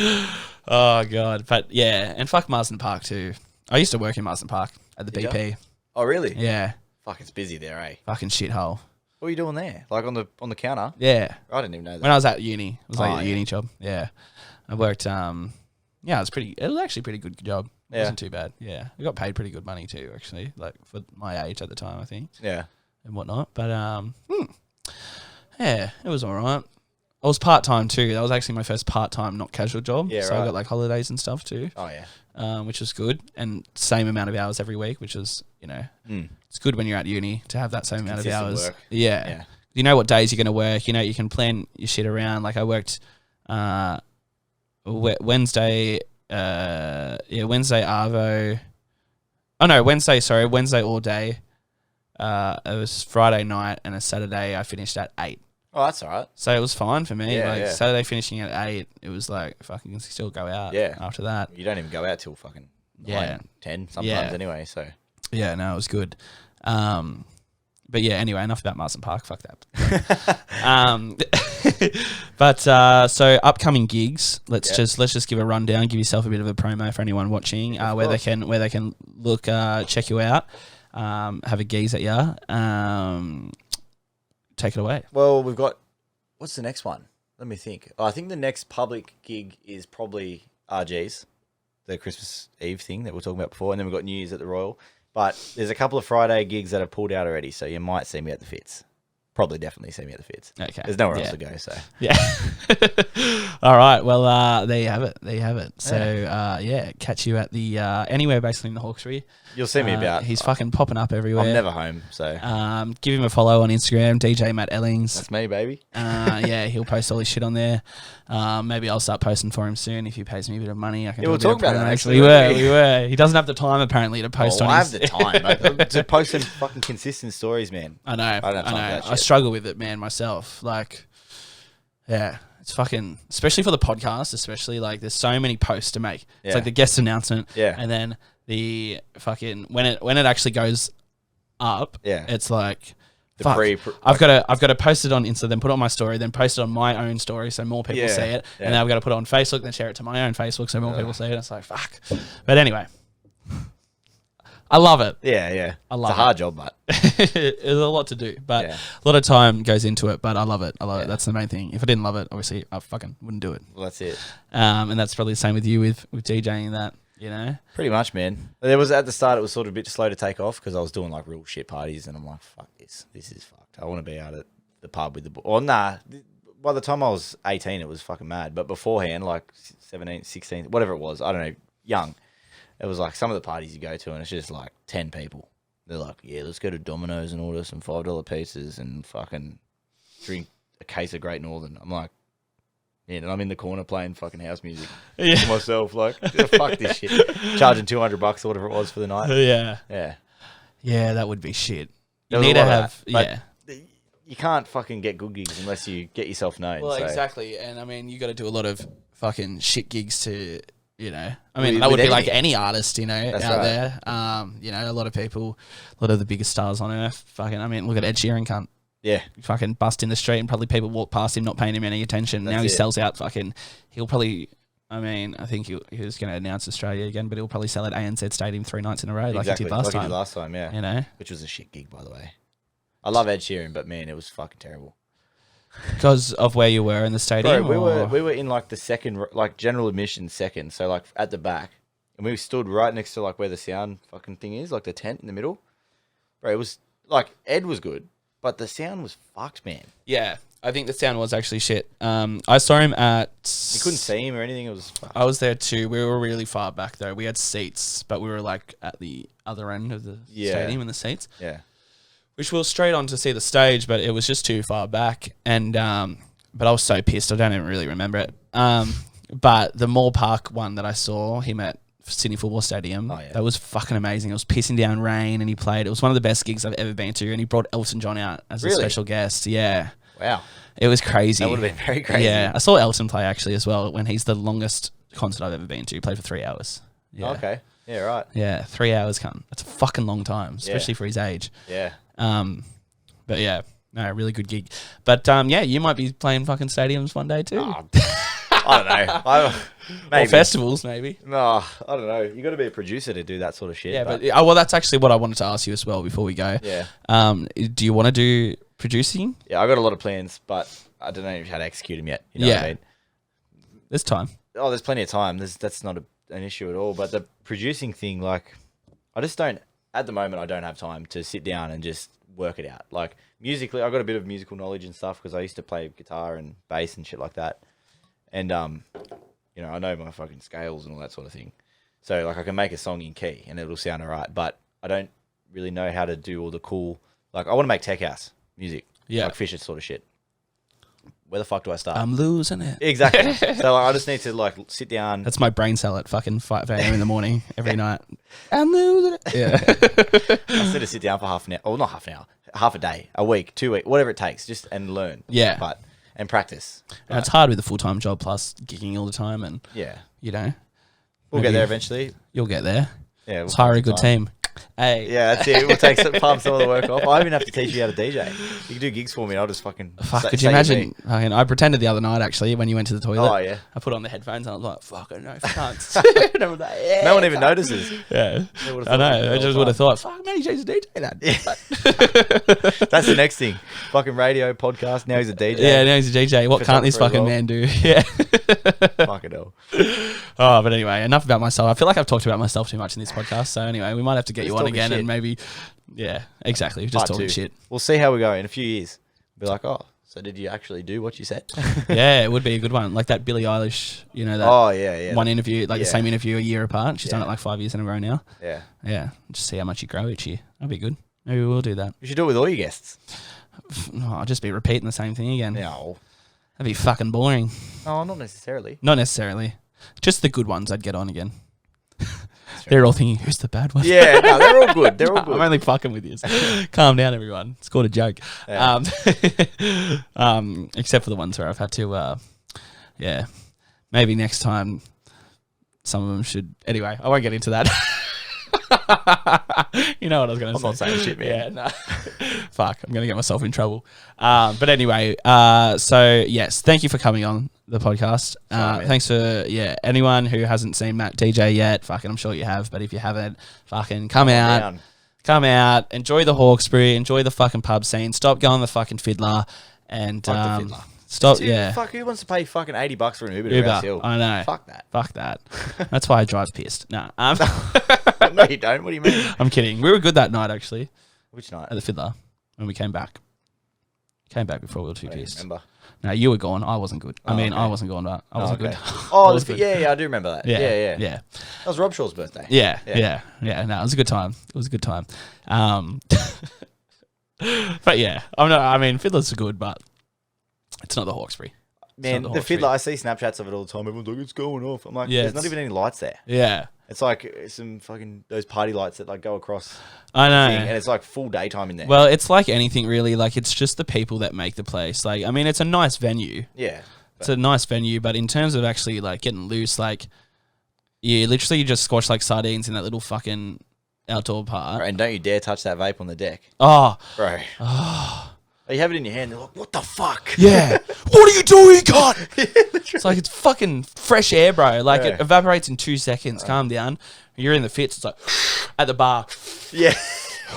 Oh, God. But, yeah, and fuck Marsden Park, too. I used to work in Marsden Park at the Did ya? BP. Oh, really? Yeah. Fuck, it's busy there, eh? Fucking shithole. What were you doing there? Like on the counter? Yeah. I didn't even know that. When I was at uni. It was like Oh, a yeah. uni job. Yeah. I worked, yeah, it was actually a pretty good job. It Yeah. wasn't too bad. Yeah. We got paid pretty good money, too, actually. Like, for my age at the time, I think. Yeah. And whatnot. But yeah, it was all right. I was part time too. That was actually my first part time, not casual job. Yeah, so I right. got like holidays and stuff too, Oh, yeah. which was good. And same amount of hours every week, which was it's good when you're at uni to have that same amount of Consistent hours. work. Yeah. Yeah. You know what days you're going to work. You know you can plan your shit around. Like I worked Wednesday. Wednesday Arvo. Oh no, Wednesday all day. It was Friday night and a Saturday I finished at 8. Oh, that's all right. So it was fine for me. Yeah, like yeah. Saturday finishing at 8, it was like fucking can still go out Yeah. after that. You don't even go out till fucking 9, 10 sometimes Yeah. anyway, so. Yeah, no, it was good. But yeah, anyway, enough about Marsden Park. Fuck that. But so upcoming gigs. Let's just give a rundown. Give yourself a bit of a promo for anyone watching. Where they can look, check you out, have a gaze at you. Take it away. Well, we've got, what's the next one? Let me think. I think the next public gig is probably RG's, the Christmas Eve thing that we were talking about before, and then we've got New Year's at the Royal. But there's a couple of Friday gigs that are pulled out already, so you might see me at the Fitz. probably definitely see me at the Fits. Okay. There's nowhere else to go, so. Yeah. All right. Well, there you have it. There you have it. So, catch you at the anywhere basically in the Hawkesbury. You'll see me about. He's fucking popping up everywhere. I'm never home, so. Give him a follow on Instagram, DJ Matt Ellings. That's me, baby. He'll post all his shit on there. Maybe I'll start posting for him soon if he pays me a bit of money. I can. Yeah, we'll talk about that. Actually, we were. He doesn't have the time apparently to post on. I have the time to post some fucking consistent stories, man. I know. I don't have time for that shit. I struggle with it, man. Myself, like, yeah. It's fucking, especially for the podcast, especially like there's so many posts to make. It's like the guest announcement, and then the fucking when it actually goes up, it's like I've got to post it on Insta, then put it on my story, then post it on my own story so more people see it, and then I've got to put it on Facebook, then share it to my own Facebook so more people see it. It's like fuck. But anyway, I love it. Yeah. I love it's a hard job, but there's a lot to do, but a lot of time goes into it. But I love it. It. That's the main thing. If I didn't love it, obviously I fucking wouldn't do it. Well, that's it. And that's probably the same with you with DJing that, you know. Pretty much, man. There was at the start, it was sort of a bit slow to take off because I was doing like real shit parties, and I'm like, fuck this. This is fucked. I want to be out at the pub with the boys. Or nah. By the time I was 18, it was fucking mad. But beforehand, like 17, 16, whatever it was, I don't know, young. It was like some of the parties you go to, and it's just like 10 people. They're like, yeah, let's go to Domino's and order some $5 pizzas and fucking drink a case of Great Northern. I'm like, yeah, and I'm in the corner playing fucking house music to myself. Like, fuck this shit. Charging $200 or whatever it was for the night. Yeah, that would be shit. You need to have, You can't fucking get good gigs unless you get yourself known. Well, exactly. And I mean, you got to do a lot of fucking shit gigs to... You know, I mean, that would be like any artist, you know, out there. You know, a lot of people, a lot of the biggest stars on earth. Fucking, I mean, look at Ed Sheeran, cunt. Yeah. Fucking bust in the street and probably people walk past him, not paying him any attention. Now he sells out fucking, he'll probably, I mean, I think he was going to announce Australia again, but he'll probably sell at ANZ Stadium 3 nights in a row like he did last time. Yeah. You know? Which was a shit gig, by the way. I love Ed Sheeran, but man, it was fucking terrible. Because of where you were in the stadium? Bro, we were in like the second, like general admission second, so like at the back. And we stood right next to like where the sound fucking thing is, like the tent in the middle. Bro, it was like, Ed was good, but the sound was fucked, man. Yeah, I think the sound was actually shit. I saw him at... You couldn't see him or anything, it was fucked. I was there too. We were really far back though. We had seats, but we were like at the other end of the stadium in the seats. Yeah. Which we were straight on to see the stage, but it was just too far back. And but I was so pissed, I don't even really remember it. But the Moore Park one that I saw him at Sydney Football Stadium, that was fucking amazing. It was pissing down rain, and he played. It was one of the best gigs I've ever been to, and he brought Elton John out as a special guest. Yeah. Wow. It was crazy. That would have been very crazy. Yeah. I saw Elton play actually as well when he's the longest concert I've ever been to. He played for 3 hours. Yeah. Okay. Yeah, right. Yeah, 3 hours, cunt. That's a fucking long time, especially for his age. Yeah. But yeah, no, really good gig. But yeah, you might be playing fucking stadiums one day too. Oh, I don't know. Maybe. Or festivals, maybe. No, I don't know. You got to be a producer to do that sort of shit. Yeah, but well, that's actually what I wanted to ask you as well before we go. Yeah. Do you want to do producing? Yeah, I got a lot of plans, but I don't know how to execute them yet. You know what I mean? There's time. Oh, there's plenty of time. That's not an issue at all. But the producing thing, like, I just don't. At the moment, I don't have time to sit down and just work it out. Like, musically, I got a bit of musical knowledge and stuff because I used to play guitar and bass and shit like that. And, you know, I know my fucking scales and all that sort of thing. So, like, I can make a song in key and it'll sound all right. But I don't really know how to do all the cool... Like, I want to make tech house music. Yeah. Like Fisher sort of shit. Where the fuck do I start? I'm losing it. Exactly. So like, I just need to like sit down. That's my brain cell at fucking 5 a.m. in the morning every night. I'm losing it. Yeah. I just need to sit down for half an hour. Well, not half an hour. Half a day, a week, 2 weeks, whatever it takes, just and learn. Yeah. And practice. And it's hard with a full-time job plus gigging all the time and, you know. We'll get there eventually. You'll get there. Yeah. Let's hire a good team. Hey. Yeah, that's it. We'll take some of the work off. I even have to teach you how to DJ. You can do gigs for me and I'll just fucking... Could you imagine? I pretended the other night, actually, when you went to the toilet. Oh, yeah. I put on the headphones and I was like, fucking no, thanks. No one even notices. Yeah. I know. I just would have thought, fuck, Matty J's a DJ then. Yeah. That's the next thing. Fucking radio, podcast. Now he's a DJ. Yeah, now he's a DJ. What can't this fucking man do? Yeah. Fucking hell. Oh, but anyway, enough about myself. I feel like I've talked about myself too much in this podcast. So anyway, we might have to get you on again and maybe, yeah, exactly. Just talking shit. We'll see how we go in a few years. Be like, oh, so did you actually do what you said? Yeah, it would be a good one. Like that Billie Eilish, you know, that Oh, yeah. one interview, like the same interview a year apart. She's done it like 5 years in a row now. Yeah. Yeah. Just see how much you grow each year. That'd be good. Maybe we'll do that. You should do it with all your guests. No, I'll just be repeating the same thing again. No. That'd be fucking boring. No, not necessarily. Not necessarily. Just the good ones I'd get on again. They're all thinking, who's the bad one? Yeah, no, they're all good. They're all good. I'm only fucking with you. Calm down, everyone. It's called a joke. Yeah. Except for the ones where I've had to, maybe next time some of them should. Anyway, I won't get into that. You know what I was going to say. I'm not saying shit, man. Yeah, no. Fuck, I'm going to get myself in trouble. But anyway, so yes, thank you for coming on the podcast. Thanks for, anyone who hasn't seen Matt DJ yet, fucking, I'm sure you have, but if you haven't, fucking come out, enjoy the Hawkesbury, enjoy the fucking pub scene, stop going the fucking fiddler, and Fuck the fiddler. Stop, Dude, fuck, who wants to pay fucking $80 for an Uber to Rouse Hill? I know. Fuck that. That's why I drive pissed. Nah. No, you don't. What do you mean? I'm kidding. We were good that night, actually. Which night? At the Fiddler, when we came back. Came back before we were too pissed. Remember? No, you were gone. I wasn't good. Okay. I wasn't gone, but I wasn't good. Oh, yeah, I do remember that. Yeah. Yeah. That was Rob Shaw's birthday. Yeah. No, it was a good time. But yeah, Fiddlers are good, but it's not the Hawkesbury. Man, the Fiddler, I see Snapchats of it all the time. Everyone's like, it's going off. I'm like, there's not even any lights there. Yeah. It's like some fucking, those party lights that like go across. I know. And it's like full daytime in there. Well, it's like anything really. Like, it's just the people that make the place. Like, I mean, it's a nice venue. Yeah. It's a nice venue, but in terms of actually like getting loose, like, you just squash like sardines in that little fucking outdoor part. Right, and don't you dare touch that vape on the deck. Oh. Bro. Oh. You have it in your hand, they're like, what the fuck? Yeah. What are you doing, cunt? It's like, it's fucking fresh air, bro. Like, it evaporates in 2 seconds. Calm down. You're in the fits. It's like, at the bar. Yeah.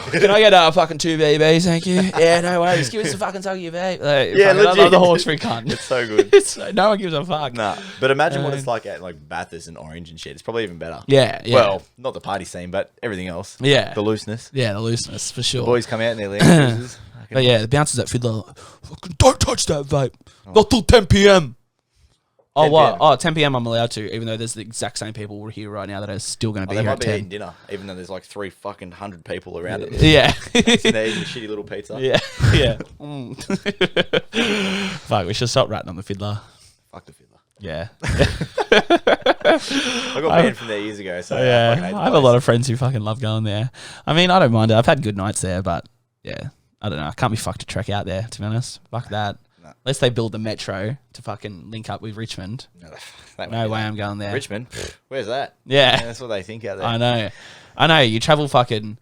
Can I get a fucking 2 VBs, thank you? Yeah, no worries. Give us a fucking tug of your vape. Like, yeah, I love the Hawkesbury cunt. It's so good. No one gives a fuck. Nah. But imagine what it's like at like Bathurst and Orange and shit. It's probably even better. Yeah. Well, not the party scene, but everything else. Yeah. The looseness. Yeah, the looseness, for sure. The boys come out in their Land Cruisers. But yeah, the bouncers at Fiddler, don't touch that vape. Not till 10 p.m. Oh, 10 what? PM. Oh, 10 p.m. I'm allowed to, even though there's the exact same people here right now that are still going to be They here might at be 10. eating dinner, even though there's like 3 fucking 100 people around it. Yeah. And they're eating shitty little pizza. Yeah. Fuck, we should stop ratting on the Fiddler. Fuck the Fiddler. Yeah. I got banned from there years ago, so Yeah. I have a lot of friends who fucking love going there. I mean, I don't mind it. I've had good nights there, but yeah. I don't know. I can't be fucked to trek out there, to be honest. Fuck that. No. Unless they build the metro to fucking link up with Richmond. No way I'm going there. Richmond? Where's that? Yeah. That's what they think out there. I know. You travel fucking...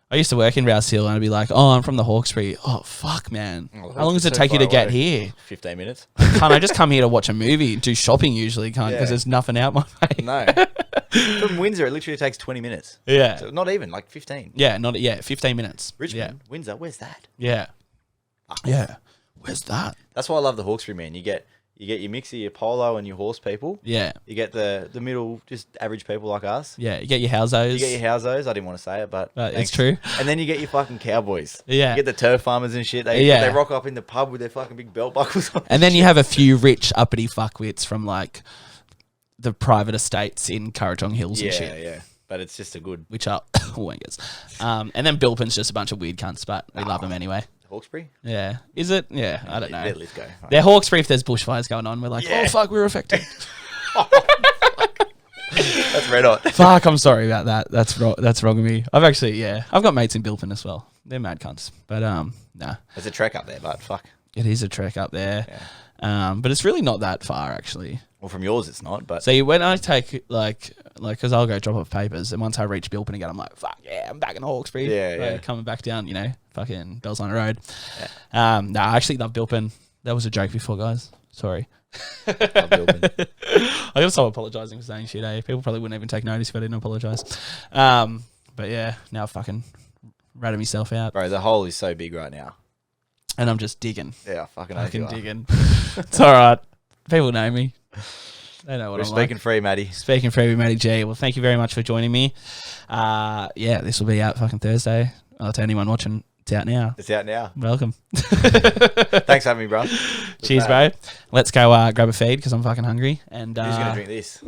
I used to work in Rouse Hill and I'd be like, oh, I'm from the Hawkesbury. Oh, fuck, man. How long does it take you to get here? 15 minutes. Can't I just come here to watch a movie and do shopping usually, can't? Because there's nothing out my way. No. From Windsor, it literally takes 20 minutes. Yeah. So not even, like 15. Yeah, 15 minutes. Richmond, Windsor, where's that? Yeah. Yeah. Where's that? That's why I love the Hawkesbury, man. You get your mix of your polo and your horse people. Yeah. You get the middle, just average people like us. Yeah. You get your housos. You get your housos. I didn't want to say it, but it's true. And then you get your fucking cowboys. Yeah. You get the turf farmers and shit. They rock up in the pub with their fucking big belt buckles on. And then you have a few rich uppity fuckwits from like the private estates in Currajong Hills and shit. Yeah. But it's just a good... Which are wangers. And then Bilpin's just a bunch of weird cunts, but we love them anyway. Hawkesbury? Yeah. Is it? Yeah, I don't know. Let's go. They're Hawkesbury if there's bushfires going on. We're like, oh, fuck, we're affected. That's red hot. Fuck, I'm sorry about that. That's wrong of me. I've got mates in Bilpin as well. They're mad cunts. But, nah. There's a trek up there, but fuck. It is a trek up there. Yeah. But it's really not that far, actually. Well, from yours, it's not, but... So when I take, because I'll go drop off papers, and once I reach Bilpin again, I'm like, fuck, yeah, I'm back in Hawkesbury. Yeah. Coming back down, fucking Bellsline Road. Yeah. I actually love Bilpin. That was a joke before, guys. Sorry. Love Bilpin. I gotta stop apologising for saying shit, eh? People probably wouldn't even take notice if I didn't apologise. But yeah, now I've fucking ratted myself out. Bro, the hole is so big right now. And I'm just digging. Yeah, fucking digging. It's alright. People know me. They know what We're I'm speaking like. free, Matty. Speaking free with Matty G. Well, thank you very much for joining me. This will be out fucking Thursday. To anyone watching It's out now. It's out now. Welcome. Thanks for having me, bro. Cheers, bro. Let's go grab a feed because I'm fucking hungry. And Who's going to drink this?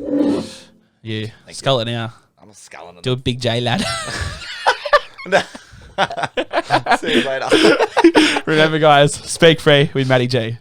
You. Skull it now. I'm a sculling it. Do a big J, lad. See you later. Remember, guys, speak free with Matty G.